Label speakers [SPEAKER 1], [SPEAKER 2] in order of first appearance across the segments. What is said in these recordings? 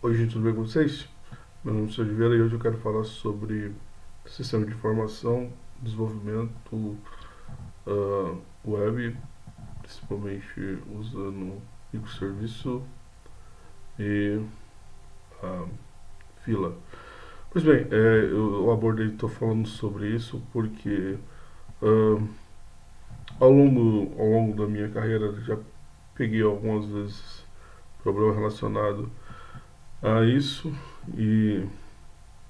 [SPEAKER 1] Oi, gente, tudo bem com vocês? Meu nome é Sr. Oliveira e hoje eu quero falar sobre sistema de informação, desenvolvimento web, principalmente usando microserviço e ah, fila. Pois bem, eu abordei, estou falando sobre isso porque ah, ao longo da minha carreira já peguei algumas vezes problema relacionado a isso e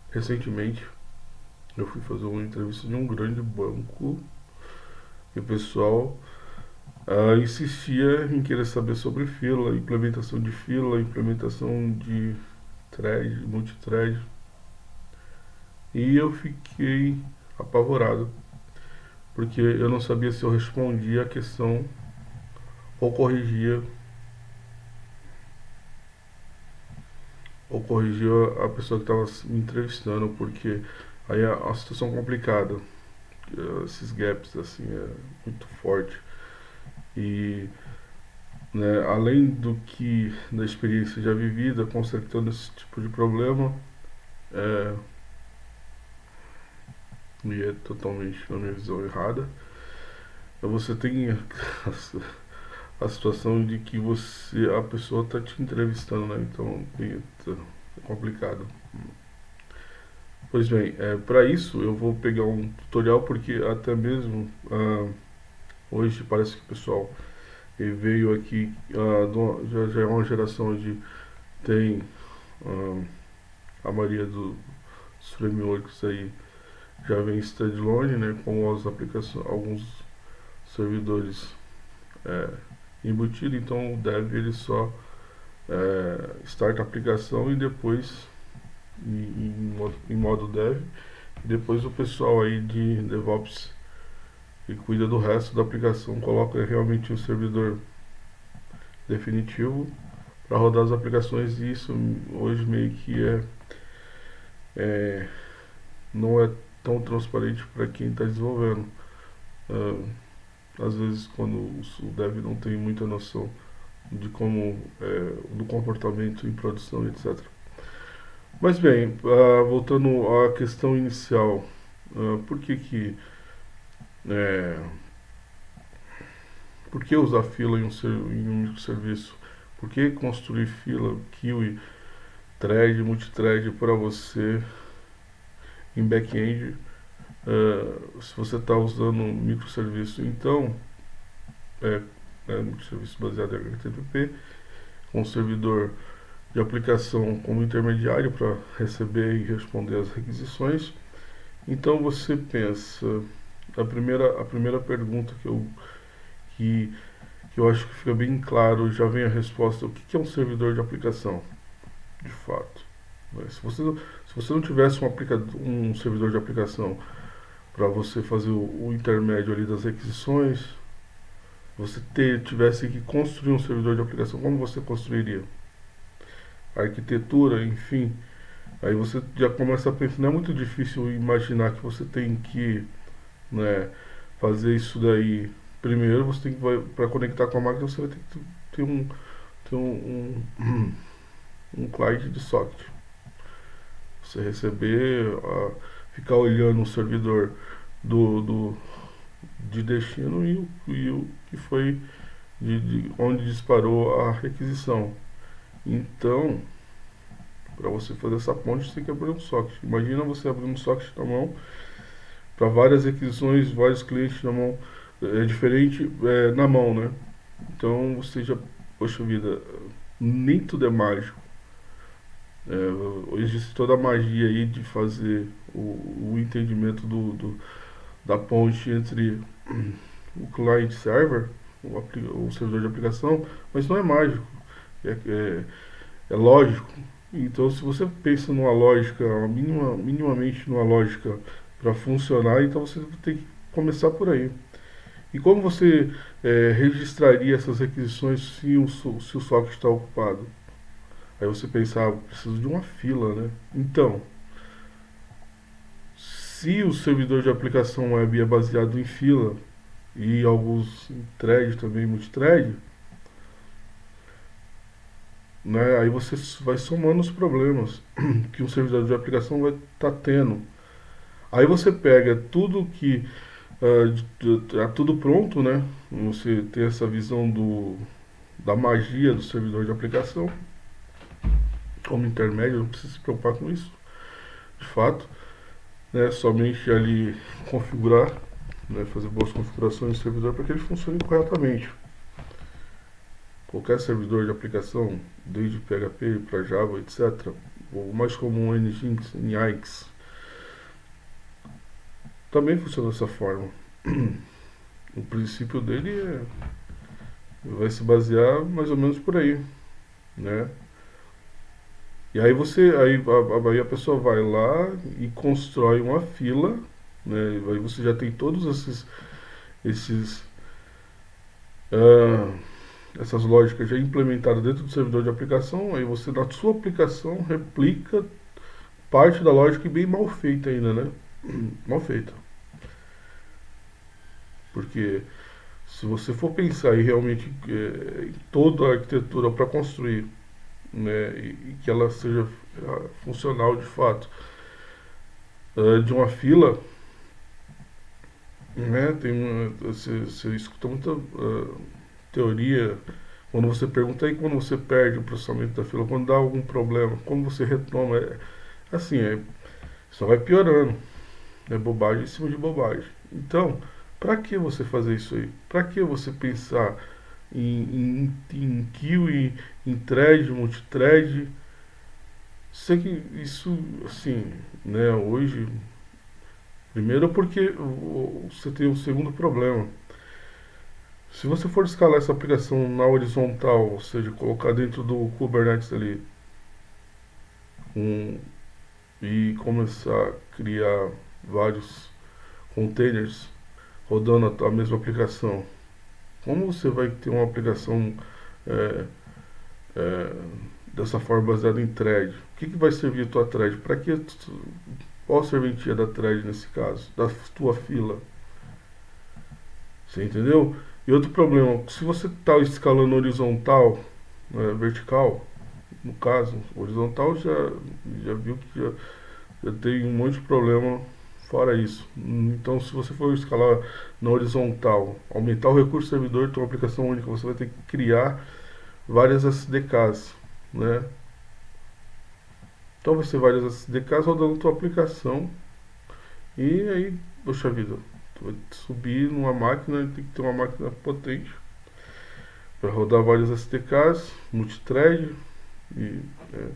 [SPEAKER 1] recentemente eu fui fazer uma entrevista de um grande banco e o pessoal insistia em querer saber sobre fila, implementação de thread, multithread, e eu fiquei apavorado, porque eu não sabia se eu respondia a questão ou corrigia a pessoa que estava me entrevistando, porque aí é uma situação complicada, esses gaps assim é muito forte e né, além do que da experiência já vivida, consertando esse tipo de problema, é, e é totalmente, na minha visão, errada, você tem a situação de que a pessoa está te entrevistando, né? Então é complicado. Pois bem, para isso eu vou pegar um tutorial porque até mesmo hoje parece que o pessoal veio aqui, já é uma geração onde tem ah, a maioria dos frameworks aí já vem standalone, né, com as aplicações, alguns servidores é, embutidos, então o dev ele só starta a aplicação e depois em modo dev, e depois o pessoal aí de DevOps que cuida do resto da aplicação coloca realmente um servidor definitivo para rodar as aplicações, e isso hoje meio que é não é tão transparente para quem está desenvolvendo. Uh, Às vezes quando o dev não tem muita noção de como do comportamento em produção, etc. Mas bem, voltando à questão inicial, por que que é, por que usar fila em um microserviço? Por que construir fila, queue, thread, multithread para você em back-end se você está usando um microserviço? Então, é, é um microserviço baseado em HTTP, com um servidor de aplicação como intermediário para receber e responder às requisições. Então você pensa, a primeira pergunta que, que eu acho que fica bem claro, já vem a resposta: o que é um servidor de aplicação, de fato? Se você não tivesse um servidor de aplicação para você fazer o intermédio ali das requisições, tivesse que construir um servidor de aplicação, como você construiria? A arquitetura, enfim. Aí você já começa a pensar, não é muito difícil imaginar que você tem que, né, fazer isso daí. Primeiro você tem que, para conectar com a máquina, você vai ter que ter um cliente de socket. Você receber, ficar olhando o servidor do de destino e o que foi de onde disparou a requisição. Então, para você fazer essa ponte, você tem que abrir um socket. Imagina você abrir um socket na mão para várias requisições, vários clientes na mão, diferente na mão, né? Então você já, poxa vida, nem tudo é mágico. Existe toda a magia aí de fazer o entendimento da ponte entre o client server, o servidor de aplicação, mas não é mágico, é, é, é lógico. Então, se você pensa numa lógica, minimamente numa lógica para funcionar, então você tem que começar por aí. E como você registraria essas requisições se o socket está ocupado? Aí você pensava, preciso de uma fila, né? Então, se o servidor de aplicação web é baseado em fila e alguns em thread também, multithread, né? Aí você vai somando os problemas que um servidor de aplicação vai estar tendo. Aí você pega tudo que tudo pronto, né? Você tem essa visão da magia do servidor de aplicação como intermédio, não precisa se preocupar com isso, de fato, né? Somente ali configurar, né? Fazer boas configurações do servidor para que ele funcione corretamente. Qualquer servidor de aplicação, desde PHP para Java, etc. O mais comum é Nginx, Nginx, também funciona dessa forma. O princípio dele vai se basear mais ou menos por aí, né? E aí aí a pessoa vai lá e constrói uma fila, né? Aí você já tem todos esses ah, essas lógicas já implementadas dentro do servidor de aplicação. Aí você na sua aplicação replica parte da lógica e bem mal feita ainda, né? Mal feita. Porque se você for pensar em realmente em toda a arquitetura para construir, né, e que ela seja funcional de fato, de uma fila, né, você escuta muita teoria quando você pergunta aí quando você perde o processamento da fila, quando dá algum problema, quando você retoma, assim, só vai piorando, é bobagem em cima de bobagem. Então, para que você fazer isso aí? Para que você pensar em kill, em thread, multithread? Sei que isso, assim, né, hoje, primeiro porque você tem um segundo problema. Se você for escalar essa aplicação na horizontal, ou seja, colocar dentro do Kubernetes ali, um, e começar a criar vários containers rodando a mesma aplicação, como você vai ter uma aplicação é, é, dessa forma baseada em thread? O que vai servir a tua thread? Para que qual a serventia da thread nesse caso? Da tua fila? Você entendeu? E outro problema, se você está escalando horizontal, vertical, no caso, horizontal já viu que já tem um monte de problema fora isso. Então, se você for escalar na horizontal, aumentar o recurso servidor, ter uma aplicação única, você vai ter que criar várias SDKs, né? Então vai ser várias SDKs rodando a tua aplicação e aí, poxa vida, tu vai subir numa máquina, tem que ter uma máquina potente para rodar várias SDKs, multithread e, é,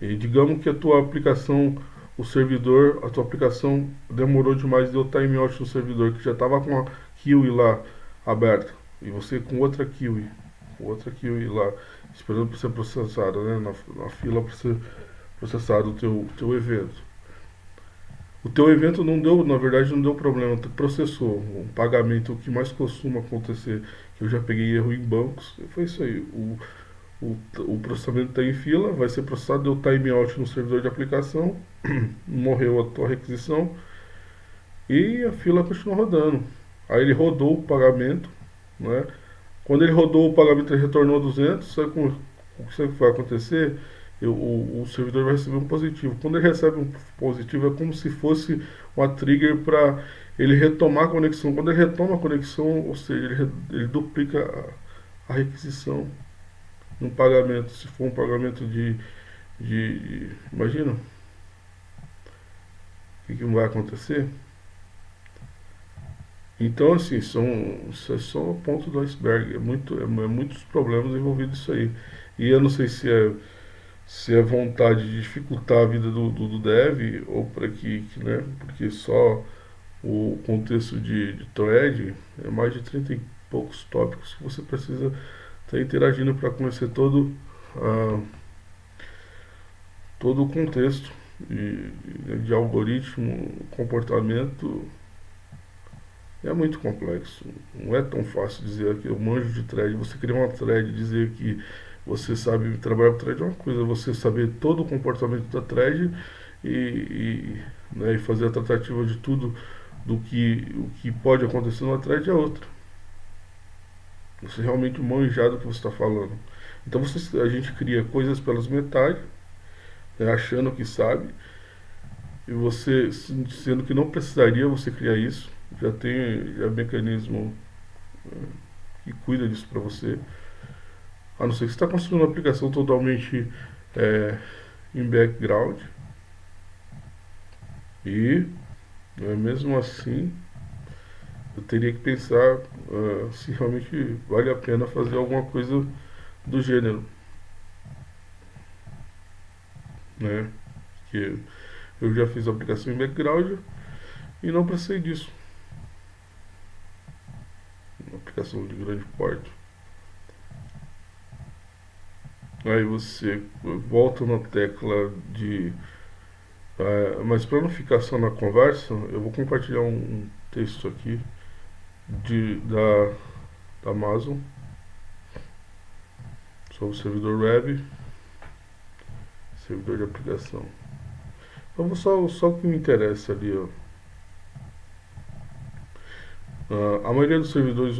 [SPEAKER 1] e digamos que a tua aplicação, o servidor, a tua aplicação demorou demais, deu timeout no servidor que já estava com a queue lá aberta e você com outra queue lá esperando para ser processada, né, na fila para ser processado o teu evento. O teu evento não deu, na verdade não deu problema, tu processou um pagamento. O que mais costuma acontecer, que eu já peguei erro em bancos, foi isso aí. O processamento está em fila, vai ser processado, deu timeout no servidor de aplicação, morreu a tua requisição e a fila continua rodando. Aí ele rodou o pagamento, né? Quando ele rodou o pagamento, ele retornou 200. O que vai acontecer? O servidor vai receber um positivo. Quando ele recebe um positivo, é como se fosse uma trigger para ele retomar a conexão. Quando ele retoma a conexão, ou seja, ele duplica a requisição no pagamento. Se for um pagamento imagina o que vai acontecer. Então, assim, isso é só o ponto do iceberg. Muitos problemas envolvidos nisso aí. E eu não sei se é vontade de dificultar a vida do dev ou para né? Porque só o contexto de thread é mais de 30 e poucos tópicos que você precisa estar interagindo para conhecer todo o contexto de algoritmo, comportamento. É muito complexo. Não é tão fácil dizer que eu manjo de thread. Você criar uma thread e dizer que você sabe trabalhar com thread é uma coisa. Você saber todo o comportamento da thread né, e fazer a tratativa de tudo o que pode acontecer numa thread é outra. Você realmente manjar do que você está falando. Então a gente cria coisas pelas metades, né, achando que sabe, e você, sendo que não precisaria você criar isso, já tem mecanismo que cuida disso para você, a não ser que você está construindo uma aplicação totalmente em background, e mesmo assim eu teria que pensar se realmente vale a pena fazer alguma coisa do gênero, né? Que eu já fiz a aplicação em background e não precisei disso. Uma aplicação de grande porte. Aí você volta na tecla de... mas para não ficar só na conversa, eu vou compartilhar um texto aqui da Amazon sobre o servidor web, servidor de aplicação. Então vou só o que me interessa ali, ó. A maioria dos servidores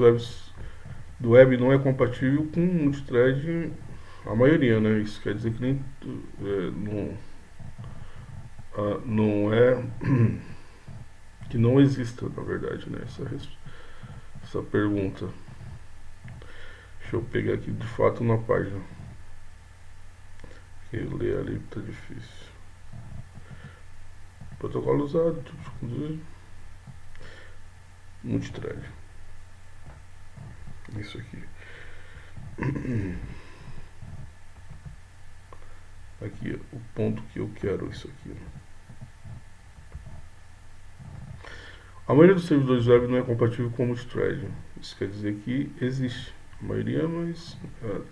[SPEAKER 1] do web não é compatível com multithread, a maioria, né? Isso quer dizer que nem não é que não exista, na verdade, né? Essa pergunta. Deixa eu pegar aqui de fato na página. Porque ler ali tá difícil. Protocolo usado, tipo de conduzir. Multithread. Isso aqui. Aqui, o ponto que eu quero, isso aqui. A maioria dos servidores web não é compatível com multithread. Isso quer dizer que existe. A maioria, mas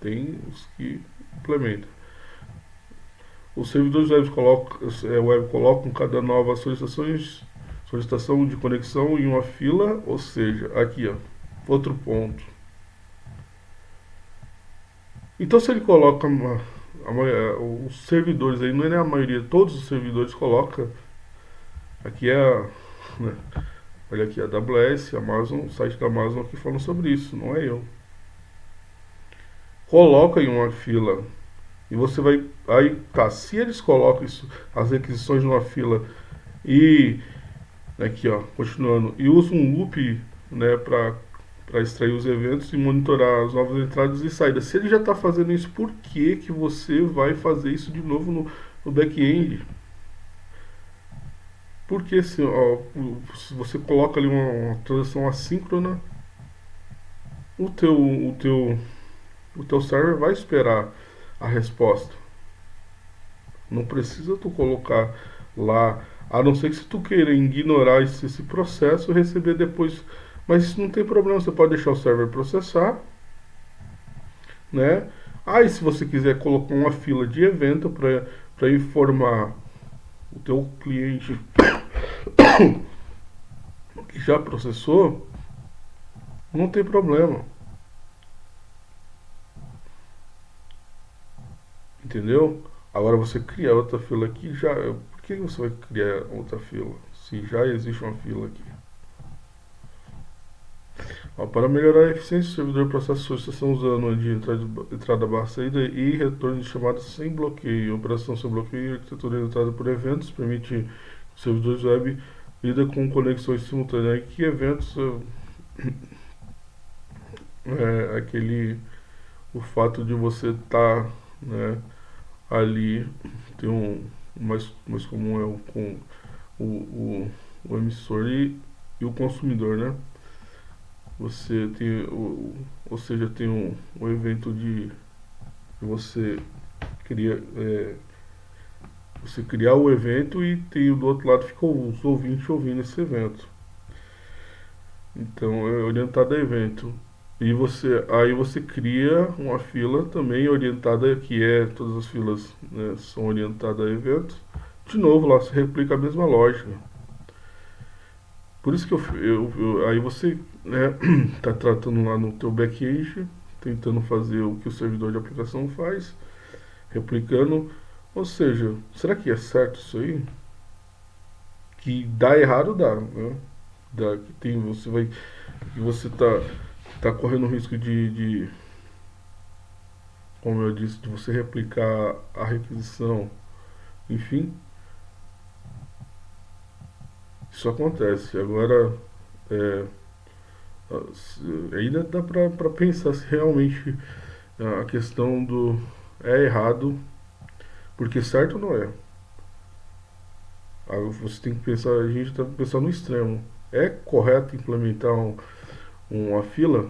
[SPEAKER 1] tem os que implementam. Os servidores web colocam cada nova solicitação de conexão em uma fila, ou seja, aqui, ó, outro ponto. Então, se ele coloca os servidores aí, não é nem a maioria, todos os servidores colocam. Aqui né, olha aqui, a AWS, Amazon, o site da Amazon aqui falando sobre isso, não é eu. Coloca em uma fila e você vai, aí tá, se eles colocam isso, as requisições numa fila e aqui ó, continuando, e usam um loop, né, para extrair os eventos e monitorar as novas entradas e saídas. Se ele já está fazendo isso, por que que você vai fazer isso de novo no back-end? Porque se você coloca ali uma transação assíncrona, o teu server vai esperar a resposta. Não precisa tu colocar lá, a não ser que se tu queira ignorar esse processo e receber depois. Mas isso não tem problema, você pode deixar o server processar, né? Aí se você quiser colocar uma fila de evento para informar o teu cliente que já processou, não tem problema. Entendeu? Agora você criar outra fila aqui, já. Por que você vai criar outra fila? Se já existe uma fila aqui. Ó, para melhorar a eficiência, o servidor processa solicitação usando de entrada barra saída e retorno de chamadas sem bloqueio. Operação sem bloqueio, arquitetura orientada por eventos, permite que os servidores web lida com conexões simultâneas. Que eventos o fato de você estar, né, ali tem o mais comum é com o emissor e o consumidor, né? Você tem ou seja, tem um evento de você cria você criar o evento e tem do outro lado fica os ouvintes ouvindo esse evento. Então é orientado a evento. E aí você cria uma fila também orientada, que todas as filas, né, são orientadas a eventos. De novo, lá se replica a mesma lógica. Por isso que aí você, né, tá tratando lá no teu back-end, tentando fazer o que o servidor de aplicação faz, replicando. Ou seja, será que é certo isso aí? Que dá errado, dá, né? Que você tá correndo o risco como eu disse, de você replicar a requisição, enfim, isso acontece. Agora, é, ainda dá para pensar se realmente a questão do é errado, porque certo não é. Aí você tem que pensar, a gente tem que pensar no extremo. É correto implementar uma fila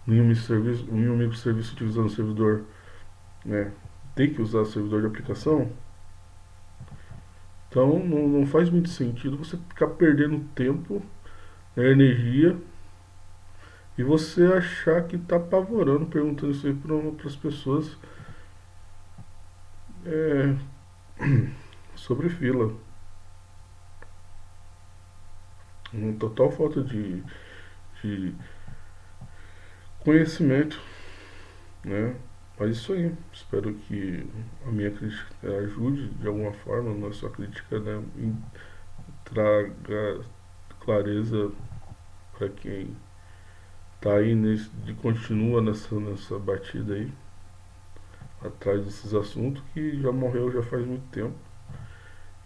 [SPEAKER 1] em um microserviço utilizando o servidor, né? Tem que usar servidor de aplicação? Então não faz muito sentido você ficar perdendo tempo, né, energia, e você achar que está apavorando, perguntando isso aí para as pessoas é, sobre fila. Uma total falta de conhecimento, né? Mas isso aí, espero que a minha crítica ajude de alguma forma, não é só crítica, né? Traga clareza para quem tá aí continua nessa batida aí, atrás desses assuntos que já morreu já faz muito tempo.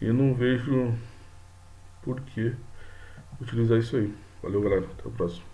[SPEAKER 1] E eu não vejo por que utilizar isso aí. Valeu, galera. Até o próximo.